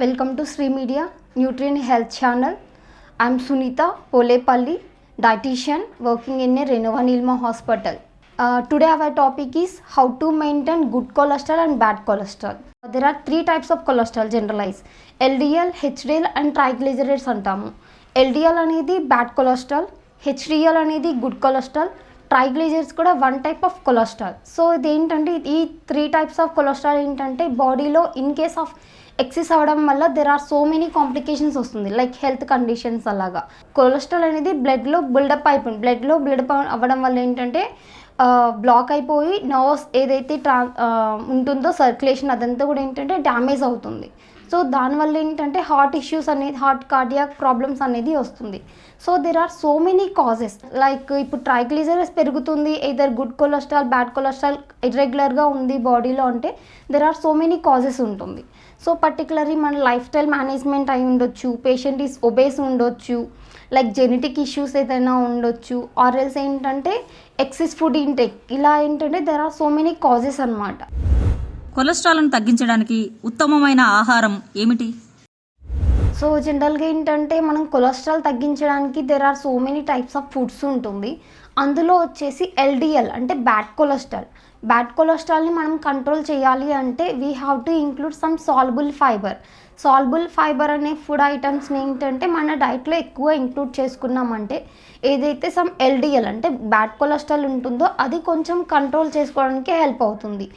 Welcome to Sri Media Nutrient Health Channel. I'm Sunita Polepalli, dietitian working in a Renova Nilma hospital. Today our topic is how to maintain good cholesterol and bad cholesterol. There are three types of cholesterol generalized: LDL, HDL and triglycerides అంటాము. LDL అనేది bad cholesterol, HDL అనేది good cholesterol, triglycerides కూడా one type of cholesterol. So ఇదేంటంటే ఈ three types of cholesterol ఏంటంటే బాడీలో in case of excess అవ్వడం వల్ల there are so many complications వస్తుంది, లైక్ హెల్త్ కండిషన్స్. అలాగా కొలెస్ట్రాల్ అనేది బ్లడ్లో బిల్డప్ అయిపోయింది, బ్లడ్లో బిల్డప్ అవ్వడం వల్ల ఏంటంటే బ్లాక్ అయిపోయి నర్వ్స్ ఏదైతే ఉంటుందో సర్క్యులేషన్ అదంతా కూడా ఏంటంటే డ్యామేజ్ అవుతుంది. సో దానివల్ల ఏంటంటే హార్ట్ ఇష్యూస్ అనేది, హార్ట్ కార్డియాక్ ప్రాబ్లమ్స్ అనేది వస్తుంది. So there are so many causes, like ఇప్పుడు ట్రైగ్లిజరైడ్స్ పెరుగుతుంది, either good cholesterol bad cholesterol ఇర్రెగ్యులర్గా ఉంది బాడీలో అంటే there are so many causes ఉంటుంది. సో పర్టికులర్లీ మన లైఫ్ స్టైల్ మేనేజ్మెంట్ అయి ఉండొచ్చు, పేషెంట్ ఈస్ ఒబేస్ ఉండొచ్చు, లైక్ జెనెటిక్ ఇష్యూస్ ఏదైనా ఉండొచ్చు, ఆర్ఎల్స్ ఏంటంటే ఎక్సెస్ ఫుడ్ ఇంటేక్, ఇలా ఏంటంటే there are so many causes అన్నమాట. కొలెస్ట్రాల్ను తగ్గించడానికి ఉత్తమమైన ఆహారం ఏమిటి? సో జనరల్గా ఏంటంటే మనం కొలెస్ట్రాల్ తగ్గించడానికి there are so many types of foods ఉంటుంది. అందులో వచ్చేసి ఎల్డిఎల్ అంటే బ్యాడ్ కొలెస్ట్రాల్. బ్యాడ్ కొలెస్ట్రాల్ని మనం కంట్రోల్ చేయాలి అంటే we have to include some సాల్బుల్ fibre. సాల్బుల్ fibre అనే ఫుడ్ ఐటమ్స్ని ఏంటంటే మన డైట్లో ఎక్కువ ఇంక్లూడ్ చేసుకున్నామంటే ఏదైతే సమ్ ఎల్డిఎల్ అంటే బ్యాడ్ కొలెస్ట్రాల్ ఉంటుందో అది కొంచెం కంట్రోల్ చేసుకోవడానికి హెల్ప్ అవుతుంది.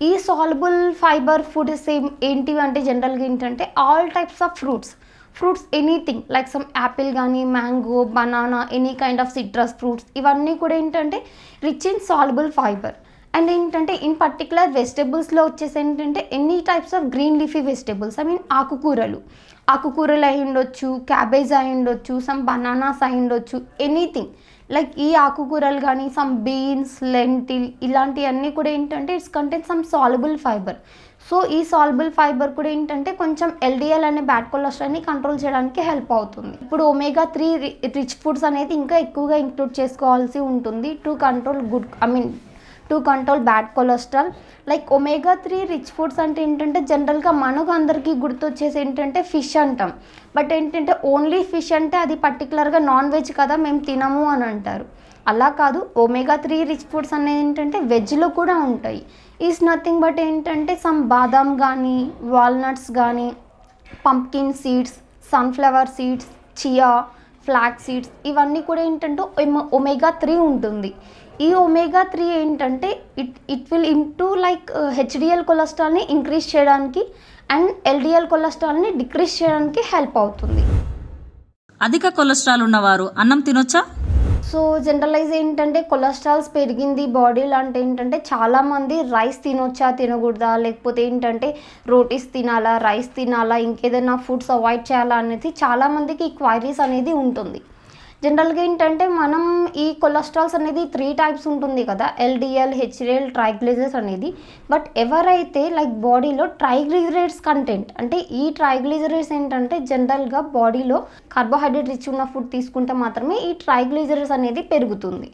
ఈ సాల్బుల్ ఫైబర్ ఫుడ్స్ ఏంటివి అంటే జనరల్గా ఏంటంటే all types of fruits anything like some apple కానీ, mango, banana, any kind of citrus fruits, ఇవన్నీ కూడా ఏంటంటే rich in soluble fibre. And ఏంటంటే ఇన్ పర్టికులర్ వెజిటబుల్స్లో వచ్చేసి ఏంటంటే any types of green leafy vegetables, I mean ఆకుకూరలు అయి ఉండొచ్చు, క్యాబేజ్ అయి ఉండొచ్చు, సమ్ బనానాస్ అయి ఉండొచ్చు, ఎనీథింగ్ లైక్ ఈ ఆకుకూరలు కానీ, సమ్ బీన్స్, లెంటిల్, ఇలాంటివన్నీ కూడా ఏంటంటే it's content some సాల్బుల్ fibre. So ఈ సాల్బుల్ ఫైబర్ కూడా ఏంటంటే కొంచెం ఎల్డిఎల్ అనే బ్యాడ్ కొలెస్ట్రాల్ని కంట్రోల్ చేయడానికి హెల్ప్ అవుతుంది. ఇప్పుడు omega-3 రిచ్ ఫుడ్స్ అనేది ఇంకా ఎక్కువగా ఇంక్లూడ్ చేసుకోవాల్సి ఉంటుంది to control bad cholesterol. Like omega-3 rich foods అంటే ఏంటంటే జనరల్గా మనకు అందరికీ గుర్తొచ్చేసి ఏంటంటే ఫిష్ అంటాం. బట్ ఏంటంటే ఓన్లీ ఫిష్ అంటే అది పర్టికులర్గా నాన్ వెజ్ కదా మేము తినము అని అంటారు. అలా కాదు, omega-3 రిచ్ ఫుడ్స్ అనేది ఏంటంటే వెజ్లో కూడా ఉంటాయి. ఈజ్ నథింగ్ బట్ ఏంటంటే సమ్ బాదాం కానీ, వాల్నట్స్ కానీ, pumpkin seeds, sunflower seeds, chia, flax seeds, ఇవన్నీ కూడా ఏంటంటే omega-3 ఉంటుంది. ఈ omega-3 ఏంటంటే it will improve like HDL కొలెస్ట్రాల్ని ఇంక్రీజ్ చేయడానికి అండ్ ఎల్డిఎల్ కొలెస్ట్రాల్ని డిక్రీజ్ చేయడానికి హెల్ప్ అవుతుంది. అధిక కొలెస్ట్రాల్ ఉన్నవారు అన్నం తినొచ్చా? సో జనరలైజ్ ఏంటంటే కొలెస్ట్రాల్స్ పెరిగింది బాడీలో అంటే ఏంటంటే చాలామంది రైస్ తినొచ్చా తినకూడదా, లేకపోతే ఏంటంటే రోటీస్ తినాలా, రైస్ తినాలా, ఇంకేదైనా ఫుడ్స్ అవాయిడ్ చేయాలా అనేది చాలామందికి ఈ క్వైరీస్ అనేది ఉంటుంది. జనరల్గా ఏంటంటే మనం ఈ కొలెస్ట్రాల్స్ అనేది 3 టైప్స్ ఉంటుంది కదా, ఎల్డిఎల్, హెచ్డిఎల్, ట్రైగ్లిజరైడ్స్ అనేది. బట్ ఎవరైతే లైక్ బాడీలో ట్రైగ్లిజరైడ్స్ కంటెంట్ అంటే ఈ ట్రైగ్లిజరైడ్స్ ఏంటంటే జనరల్గా బాడీలో కార్బోహైడ్రేట్ రిచ్ ఉన్న ఫుడ్ తీసుకుంటే మాత్రమే ఈ ట్రైగ్లిజరైడ్స్ అనేది పెరుగుతుంది.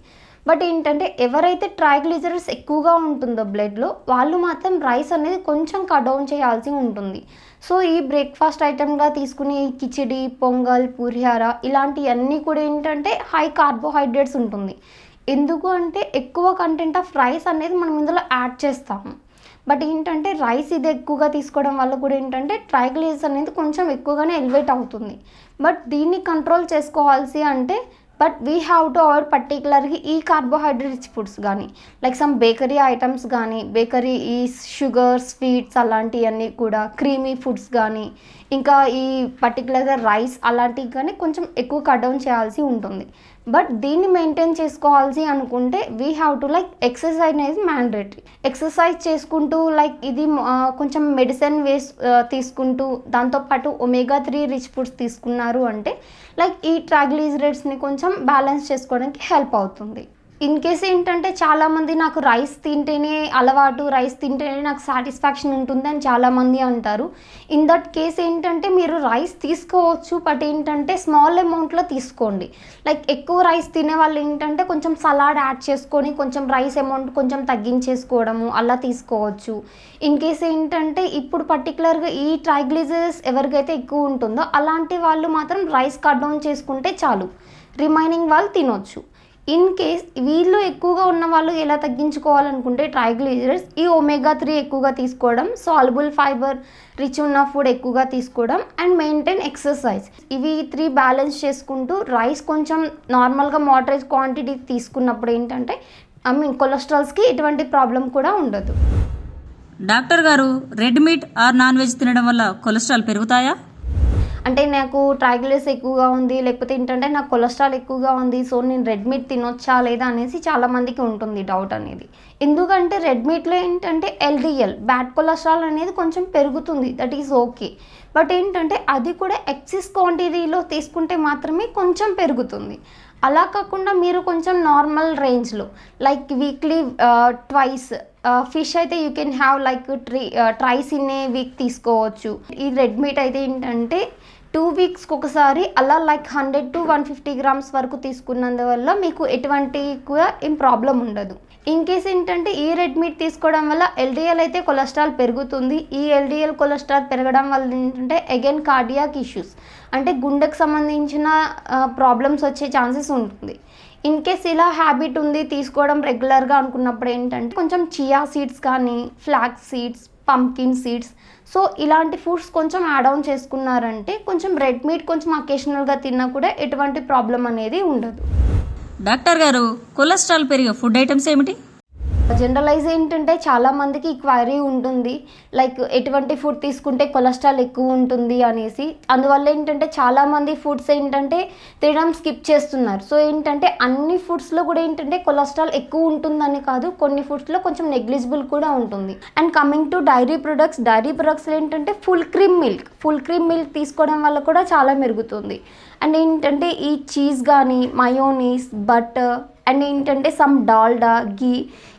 బట్ ఏంటంటే ఎవరైతే ట్రైగ్లిజరైడ్స్ ఎక్కువగా ఉంటుందో బ్లడ్లో వాళ్ళు మాత్రం రైస్ అనేది కొంచెం కట్ డౌన్ చేయాల్సి ఉంటుంది. సో ఈ బ్రేక్ఫాస్ట్ ఐటమ్గా తీసుకునే కిచిడి, పొంగల్, పులిహోర ఇలాంటివన్నీ కూడా ఏంటంటే హై కార్బోహైడ్రేట్స్ ఉంటుంది. ఎందుకు అంటే ఎక్కువ కంటెంట్ ఆఫ్ రైస్ అనేది మనం ఇందులో యాడ్ చేస్తాము. బట్ ఏంటంటే రైస్ ఇది ఎక్కువగా తీసుకోవడం వల్ల కూడా ఏంటంటే ట్రైగ్లిజరైడ్స్ అనేది కొంచెం ఎక్కువగానే ఎలివేట్ అవుతుంది. బట్ దీన్ని కంట్రోల్ చేసుకోవాల్సి అంటే but we have to avoid పర్టికులర్గా ఈ కార్బోహైడ్రేట్ రిచ్ ఫుడ్స్ కానీ, లైక్ సమ్ బేకరీ ఐటమ్స్ కానీ, బేకరీ ఈ షుగర్, స్వీట్స్ అలాంటివన్నీ కూడా, క్రీమీ ఫుడ్స్ కానీ, ఇంకా ఈ పర్టికులర్గా రైస్ అలాంటివి కానీ కొంచెం ఎక్కువ కట్ డౌన్ చేయాల్సి ఉంటుంది. బట్ దీన్ని మెయింటైన్ చేసుకోవాల్సి అనుకుంటే we have to like exercise అనేది మ్యాండేటరీ. ఎక్సర్సైజ్ చేసుకుంటూ లైక్ ఇది కొంచెం మెడిసిన్ తీసుకుంటూ దాంతోపాటు omega-3 రిచ్ ఫుడ్స్ తీసుకున్నారు అంటే లైక్ ఈ ట్రైగ్లిజరైడ్స్ని కొంచెం బ్యాలెన్స్ చేసుకోవడానికి హెల్ప్ అవుతుంది. ఇన్ కేస్ ఏంటంటే చాలామంది నాకు రైస్ తింటేనే అలవాటు, రైస్ తింటేనే నాకు సాటిస్ఫాక్షన్ ఉంటుంది అని చాలామంది అంటారు. ఇన్ దట్ కేస్ ఏంటంటే మీరు రైస్ తీసుకోవచ్చు, బట్ ఏంటంటే స్మాల్ అమౌంట్లో తీసుకోండి. లైక్ ఎక్కువ రైస్ తినే వాళ్ళు ఏంటంటే కొంచెం సలాడ్ యాడ్ చేసుకొని కొంచెం రైస్ అమౌంట్ కొంచెం తగ్గించేసుకోవడము అలా తీసుకోవచ్చు. ఇన్ కేస్ ఏంటంటే ఇప్పుడు పర్టికులర్గా ఈ ట్రైగ్లిజరిడ్స్ ఎవరికైతే ఎక్కువ ఉంటుందో అలాంటి వాళ్ళు మాత్రం రైస్ కట్ డౌన్ చేసుకుంటే చాలు, రిమైనింగ్ వాళ్ళు తినొచ్చు. ఇన్ కేస్ వీళ్ళు ఎక్కువగా ఉన్న వాళ్ళు ఎలా తగ్గించుకోవాలనుకుంటే ట్రైగ్లిజరైడ్స్ ఈ omega-3 ఎక్కువగా తీసుకోవడం, సాల్యుబుల్ ఫైబర్ రిచ్ ఉన్న ఫుడ్ ఎక్కువగా తీసుకోవడం అండ్ మెయింటైన్ ఎక్సర్సైజ్. ఇవి 3 బ్యాలెన్స్ చేసుకుంటూ రైస్ కొంచెం నార్మల్గా మోడరేట్ క్వాంటిటీ తీసుకున్నప్పుడు ఏంటంటే కొలెస్ట్రాల్స్కి ఎటువంటి ప్రాబ్లం కూడా ఉండదు. డాక్టర్ గారు, red meat or non veg తినడం వల్ల కొలెస్ట్రాల్ పెరుగుతాయా? అంటే నాకు ట్రైగ్లిజరైడ్స్ ఎక్కువగా ఉంది, లేకపోతే ఏంటంటే నాకు కొలెస్ట్రాల్ ఎక్కువగా ఉంది, సో నేను రెడ్ మీట్ తినొచ్చా లేదా అనేసి చాలామందికి ఉంటుంది డౌట్ అనేది. ఎందుకంటే రెడ్ మీట్లో ఏంటంటే LDL బ్యాడ్ కొలెస్ట్రాల్ అనేది కొంచెం పెరుగుతుంది, దట్ ఈస్ ఓకే. బట్ ఏంటంటే అది కూడా ఎక్సెస్ క్వాంటిటీలో తీసుకుంటే మాత్రమే కొంచెం పెరుగుతుంది. అలా కాకుండా మీరు కొంచెం నార్మల్ రేంజ్లో లైక్ వీక్లీ ట్వైస్ ఫిష్ అయితే you can have like thrice in a week తీసుకోవచ్చు. ఈ రెడ్ మీట్ అయితే ఏంటంటే 2 వీక్స్కి ఒకసారి అలా లైక్ 100 to 150 grams వరకు తీసుకున్నందువల్ల మీకు ఎటువంటి కూడా ఏం ప్రాబ్లం ఉండదు. ఇన్ కేస్ ఏంటంటే ఈ రెడ్ మీట్ తీసుకోవడం వల్ల LDL అయితే కొలెస్ట్రాల్ పెరుగుతుంది. ఈ LDL కొలెస్ట్రాల్ పెరగడం వల్ల ఏంటంటే అగైన్ కార్డియాక్ ఇష్యూస్ అంటే గుండెకు సంబంధించిన ప్రాబ్లమ్స్ వచ్చే ఛాన్సెస్ ఉంటుంది. ఇన్ కేస్ ఇలా హ్యాబిట్ ఉంది తీసుకోవడం రెగ్యులర్గా అనుకున్నప్పుడు ఏంటంటే కొంచెం చియా సీడ్స్ కానీ, flax seeds, pumpkin seeds, so ఇలాంటి ఫుడ్స్ కొంచెం యాడ్ ఆన్ చేసుకున్నారంటే కొంచెం రెడ్ మీట్ కొంచెం అకేషనల్గా తిన్నా కూడా ఎటువంటి ప్రాబ్లం అనేది ఉండదు. డాక్టర్ గారు, కొలెస్ట్రాల్ పెరిగే ఫుడ్ ఐటమ్స్ ఏమిటి? జనరలైజ్ ఏంటంటే చాలామందికి క్వైరీ ఉంటుంది లైక్ ఎటువంటి ఫుడ్ తీసుకుంటే కొలెస్ట్రాల్ ఎక్కువ ఉంటుంది అనేసి. అందువల్ల ఏంటంటే చాలామంది ఫుడ్స్ ఏంటంటే తినడం స్కిప్ చేస్తున్నారు. సో ఏంటంటే అన్ని ఫుడ్స్లో కూడా ఏంటంటే కొలెస్ట్రాల్ ఎక్కువ ఉంటుందని కాదు, కొన్ని ఫుడ్స్లో కొంచెం నెగ్లిజిబుల్ కూడా ఉంటుంది. అండ్ కమింగ్ టు డైరీ ప్రొడక్ట్స్లో ఏంటంటే ఫుల్ క్రీమ్ మిల్క్ తీసుకోవడం వల్ల కూడా చాలా మెరుగుతుంది. అండ్ ఏంటంటే ఈ చీజ్ కానీ, మయోనీస్, బటర్ అండ్ ఏంటంటే సమ్ డాల్డా, గీ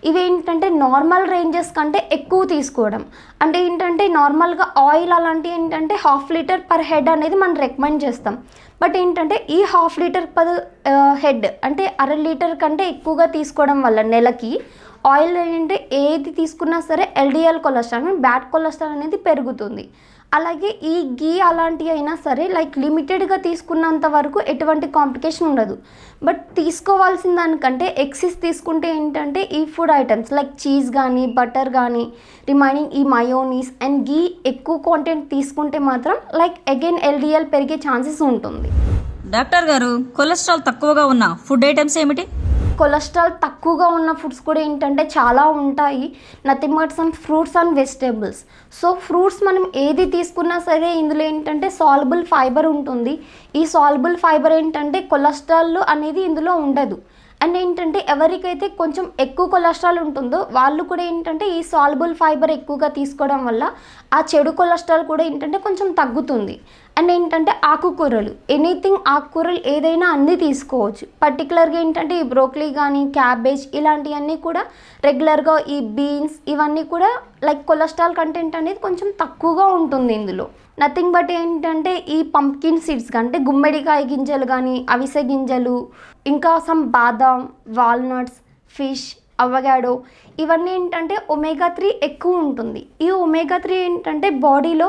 ఇవి ఏంటంటే నార్మల్ రేంజెస్ కంటే ఎక్కువ తీసుకోవడం. అంటే ఏంటంటే నార్మల్గా ఆయిల్ అలాంటివి ఏంటంటే 1/2 లీటర్ పర్ హెడ్ అనేది మనం రికమెండ్ చేస్తాం. బట్ ఏంటంటే ఈ 1/2 లీటర్ పర్ హెడ్ అంటే 1/2 లీటర్ కంటే ఎక్కువగా తీసుకోవడం వల్ల నెలకి ఆయిల్ ఏంటంటే ఏది తీసుకున్నా సరే LDL కొలెస్ట్రాల్ బ్యాడ్ కొలెస్ట్రాల్ అనేది పెరుగుతుంది. అలాగే ఈ గీ అలాంటివి అయినా సరే లైక్ లిమిటెడ్గా తీసుకున్నంత వరకు ఎటువంటి కాంప్లికేషన్ ఉండదు. బట్ తీసుకోవాల్సిన దానికంటే ఎక్సెస్ తీసుకుంటే ఏంటంటే ఈ ఫుడ్ ఐటమ్స్ లైక్ చీజ్ కానీ, బటర్ కానీ, రిమైనింగ్ ఈ మయోనీస్ అండ్ గీ ఎక్కువ క్వాంటిటీ తీసుకుంటే మాత్రం లైక్ అగైన్ LDL పెరిగే ఛాన్సెస్ ఉంటుంది. డాక్టర్ గారు, కొలెస్ట్రాల్ తక్కువగా ఉన్న ఫుడ్ ఐటమ్స్ ఏమిటి? కొలెస్ట్రాల్ తక్కువగా ఉన్న ఫుడ్స్ కూడా ఏంటంటే చాలా ఉంటాయి. Nothing but some fruits and vegetables. So fruits మనం ఏది తీసుకున్నా సరే ఇందులో ఏంటంటే సాల్యుబుల్ ఫైబర్ ఉంటుంది. ఈ సాల్యుబుల్ ఫైబర్ ఏంటంటే కొలెస్ట్రాల్ అనేది ఇందులో ఉండదు. అండ్ ఏంటంటే ఎవరికైతే కొంచెం ఎక్కువ కొలెస్ట్రాల్ ఉంటుందో వాళ్ళు కూడా ఏంటంటే ఈ సాల్యుబుల్ ఫైబర్ ఎక్కువగా తీసుకోవడం వల్ల ఆ చెడు కొలెస్ట్రాల్ కూడా ఏంటంటే కొంచెం తగ్గుతుంది. అండ్ ఏంటంటే ఆకుకూరలు, ఆకుకూరలు ఏదైనా అన్నీ తీసుకోవచ్చు. పర్టికులర్గా ఏంటంటే ఈ బ్రోకలీ కానీ, క్యాబేజ్ ఇలాంటివన్నీ కూడా రెగ్యులర్గా ఈ బీన్స్ ఇవన్నీ కూడా లైక్ కొలెస్ట్రాల్ కంటెంట్ అనేది కొంచెం తక్కువగా ఉంటుంది ఇందులో. నథింగ్ బట్ ఏంటంటే ఈ పంప్కిన్ సీడ్స్ అంటే గుమ్మడికాయ గింజలు కానీ, అవిసె గింజలు, ఇంకా సమ్ బాదాం, వాల్నట్స్, ఫిష్, అవగాడో ఇవన్నీ ఏంటంటే omega-3 ఎక్కువ ఉంటుంది. ఈ omega-3 ఏంటంటే బాడీలో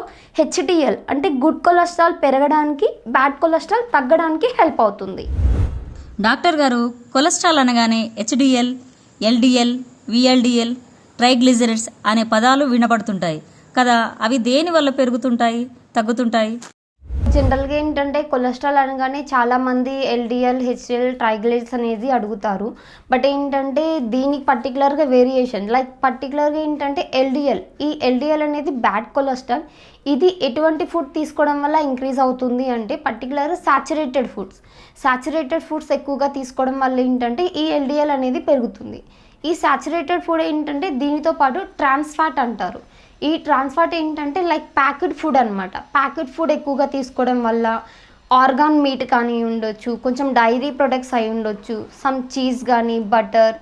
HDL అంటే గుడ్ కొలెస్ట్రాల్ పెరగడానికి, బ్యాడ్ కొలెస్ట్రాల్ తగ్గడానికి హెల్ప్ అవుతుంది. డాక్టర్ గారు, కొలెస్ట్రాల్ అనగానే HDL, LDL, VLDL, ట్రైగ్లిజరైడ్స్ అనే పదాలు వినపడుతుంటాయి కదా, అవి దేని వల్ల పెరుగుతుంటాయి, తగ్గుతుంటాయి? జనరల్గా ఏంటంటే కొలెస్ట్రాల్ అనగానే చాలామంది LDL, HDL, ట్రైగ్లిజరైడ్స్ అనేది అడుగుతారు. బట్ ఏంటంటే దీనికి పర్టికులర్గా వేరియేషన్ లైక్ పర్టికులర్గా ఏంటంటే ఈ LDL అనేది బ్యాడ్ కొలెస్ట్రాల్. ఇది ఎటువంటి ఫుడ్ తీసుకోవడం వల్ల ఇంక్రీజ్ అవుతుంది అంటే పర్టికులర్గా సాచురేటెడ్ ఫుడ్స్ ఎక్కువగా తీసుకోవడం వల్ల ఏంటంటే ఈ LDL అనేది పెరుగుతుంది. ఈ సాచురేటెడ్ ఫుడ్ ఏంటంటే దీనితో పాటు ట్రాన్స్ ఫ్యాట్ అంటారు. ఈ ట్రాన్స్ ఫ్యాట్ ఏంటంటే లైక్ ప్యాకెడ్ ఫుడ్ అనమాట. ప్యాకెడ్ ఫుడ్ ఎక్కువగా తీసుకోవడం వల్ల, ఆర్గాన్ మీట్ కానీ ఉండొచ్చు, కొంచెం డైరీ ప్రొడక్ట్స్ అయి ఉండొచ్చు, సమ్ చీజ్ కానీ, బటర్,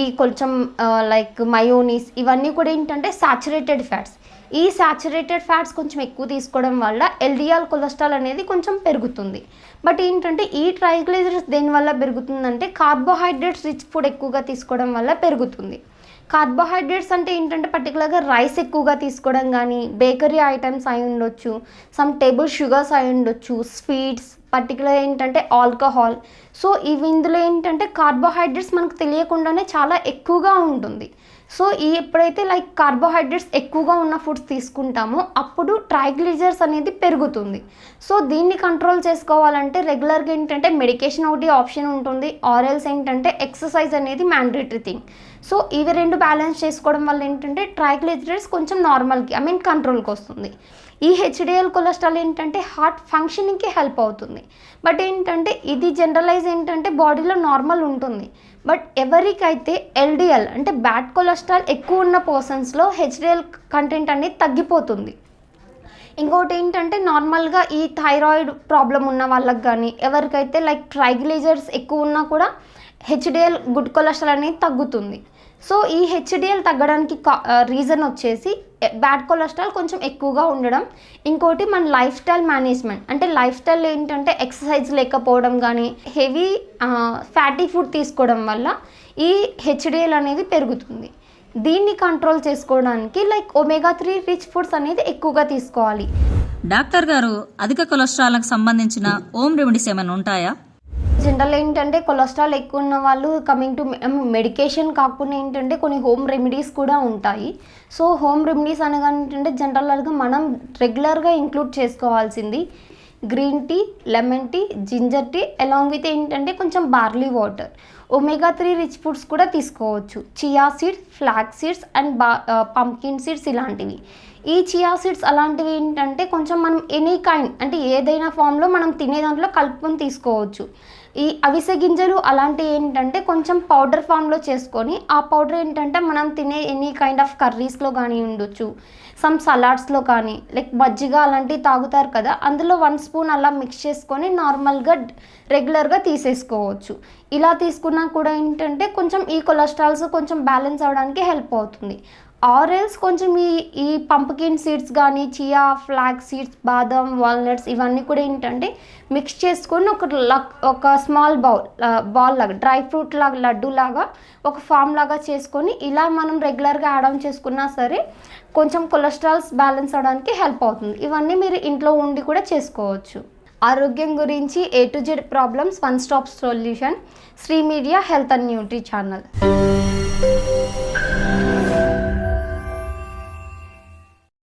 ఈ కొంచెం లైక్ మయోనీస్, ఇవన్నీ కూడా ఏంటంటే సాచురేటెడ్ ఫ్యాట్స్. ఈ సాచురేటెడ్ ఫ్యాట్స్ కొంచెం ఎక్కువ తీసుకోవడం వల్ల ఎల్డిఎల్ కొలెస్ట్రాల్ అనేది కొంచెం పెరుగుతుంది. బట్ ఏంటంటే ఈ ట్రైగ్లిజరైడ్స్ దేనివల్ల పెరుగుతుందంటే కార్బోహైడ్రేట్స్ రిచ్ ఫుడ్ ఎక్కువగా తీసుకోవడం వల్ల పెరుగుతుంది. కార్బోహైడ్రేట్స్ అంటే ఏంటంటే పర్టికులర్గా రైస్ ఎక్కువగా తీసుకోవడం కానీ, బేకరీ ఐటమ్స్ అయి ఉండొచ్చు, సమ్ టేబుల్ షుగర్స్ అయి ఉండొచ్చు, స్వీట్స్, పర్టికులర్ ఏంటంటే ఆల్కహాల్. సో ఇవి ఇందులో ఏంటంటే కార్బోహైడ్రేట్స్ మనకు తెలియకుండానే చాలా ఎక్కువగా ఉంటుంది. సో ఎప్పుడైతే లైక్ కార్బోహైడ్రేట్స్ ఎక్కువగా ఉన్న ఫుడ్స్ తీసుకుంటామో అప్పుడు ట్రైగ్లిజరైడ్స్ అనేది పెరుగుతుంది. సో దీన్ని కంట్రోల్ చేసుకోవాలంటే రెగ్యులర్గా ఏంటంటే మెడికేషన్ ఒకటి ఆప్షన్ ఉంటుంది, ఆర్ఎల్స్ ఏంటంటే ఎక్సర్సైజ్ అనేది మ్యాండేటరీ థింగ్. సో ఇవి రెండు బ్యాలెన్స్ చేసుకోవడం వల్ల ఏంటంటే ట్రైగ్లిజరైడ్స్ కొంచెం నార్మల్కి కంట్రోల్కి వస్తుంది. ఈ హెచ్డిఎల్ కొలెస్ట్రాల్ ఏంటంటే హార్ట్ ఫంక్షనింగ్కి హెల్ప్ అవుతుంది. బట్ ఏంటంటే ఇది జనరలైజ్ ఏంటంటే బాడీలో నార్మల్ ఉంటుంది. బట్ ఎవరికైతే ఎల్డిఎల్ అంటే బ్యాడ్ కొలెస్ట్రాల్ ఎక్కువ ఉన్న పర్సన్స్లో హెచ్డిఎల్ కంటెంట్ అనేది తగ్గిపోతుంది. ఇంకోటి ఏంటంటే నార్మల్గా ఈ థైరాయిడ్ ప్రాబ్లం ఉన్న వాళ్ళకి కానీ, ఎవరికైతే లైక్ ట్రైగ్లిజరైడ్స్ ఎక్కువ ఉన్నా కూడా హెచ్డిఎల్ గుడ్ కొలెస్ట్రాల్ అనేది తగ్గుతుంది. సో ఈ హెచ్డిఎల్ తగ్గడానికి రీజన్ వచ్చేసి బ్యాడ్ కొలెస్ట్రాల్ కొంచెం ఎక్కువగా ఉండడం. ఇంకోటి మన లైఫ్ స్టైల్ మేనేజ్మెంట్, అంటే లైఫ్ స్టైల్ ఏంటంటే ఎక్సర్సైజ్ లేకపోవడం కానీ, హెవీ ఫ్యాటీ ఫుడ్ తీసుకోవడం వల్ల ఈ హెచ్డిఎల్ అనేది పెరుగుతుంది. దీన్ని కంట్రోల్ చేసుకోవడానికి లైక్ ఒమేగా-3 రిచ్ ఫుడ్స్ అనేది ఎక్కువగా తీసుకోవాలి. డాక్టర్ గారు, అధిక కొలెస్ట్రాల్కి సంబంధించిన హోమ్ రెమెడీస్ ఏమైనా ఉంటాయా? జనరల్ ఏంటంటే కొలెస్ట్రాల్ ఎక్కువ ఉన్న వాళ్ళు కమింగ్ టు మెడికేషన్ కాకుండా ఏంటంటే కొన్ని హోమ్ రెమెడీస్ కూడా ఉంటాయి. సో హోమ్ రెమెడీస్ అనగా ఏంటంటే జనరల్గా మనం రెగ్యులర్గా ఇంక్లూడ్ చేసుకోవాల్సింది green tea, lemon tea, ginger tea, along with ఏంటంటే కొంచెం barley water. Omega three rich foods కూడా తీసుకోవచ్చు, chia seeds, flax seeds and pumpkin seeds ఇలాంటివి. ఈ చియా సీడ్స్ అలాంటివి ఏంటంటే కొంచెం మనం ఎనీ కైండ్ అంటే ఏదైనా ఫామ్లో మనం తినే దాంట్లో కలుపుకొని తీసుకోవచ్చు. ఈ అవిసె గింజలు అలాంటివి ఏంటంటే కొంచెం పౌడర్ ఫామ్లో చేసుకొని ఆ పౌడర్ ఏంటంటే మనం తినే ఎనీ కైండ్ ఆఫ్ కర్రీస్లో కానీ ఉండొచ్చు, సమ్ సలాడ్స్లో కానీ, లైక్ మజ్జిగ అలాంటివి తాగుతారు కదా, అందులో 1 స్పూన్ అలా మిక్స్ చేసుకొని నార్మల్గా రెగ్యులర్గా తీసేసుకోవచ్చు. ఇలా తీసుకున్నా కూడా ఏంటంటే కొంచెం ఈ కొలెస్ట్రాల్స్ కొంచెం బ్యాలెన్స్ అవ్వడానికి హెల్ప్ అవుతుంది. ఆరెల్స్ కొంచెం ఈ పంప్కిన్ సీడ్స్ కానీ, చియా, ఫ్లాక్ సీడ్స్, బాదం, వాల్నట్స్ ఇవన్నీ కూడా ఏంటంటే మిక్స్ చేసుకొని ఒక స్మాల్ బాల్ లాగా డ్రై ఫ్రూట్ లాగా లడ్డు లాగా ఒక ఫామ్ లాగా చేసుకొని ఇలా మనం రెగ్యులర్గా యాడ్ ఆన్ చేసుకున్నా సరే కొంచెం కొలెస్ట్రాల్స్ బ్యాలెన్స్ అవడానికి హెల్ప్ అవుతుంది. ఇవన్నీ మీరు ఇంట్లో ఉండి కూడా చేసుకోవచ్చు. ఆరోగ్యం గురించి A to Z problems one stop solution, Sri media health and nutri channel.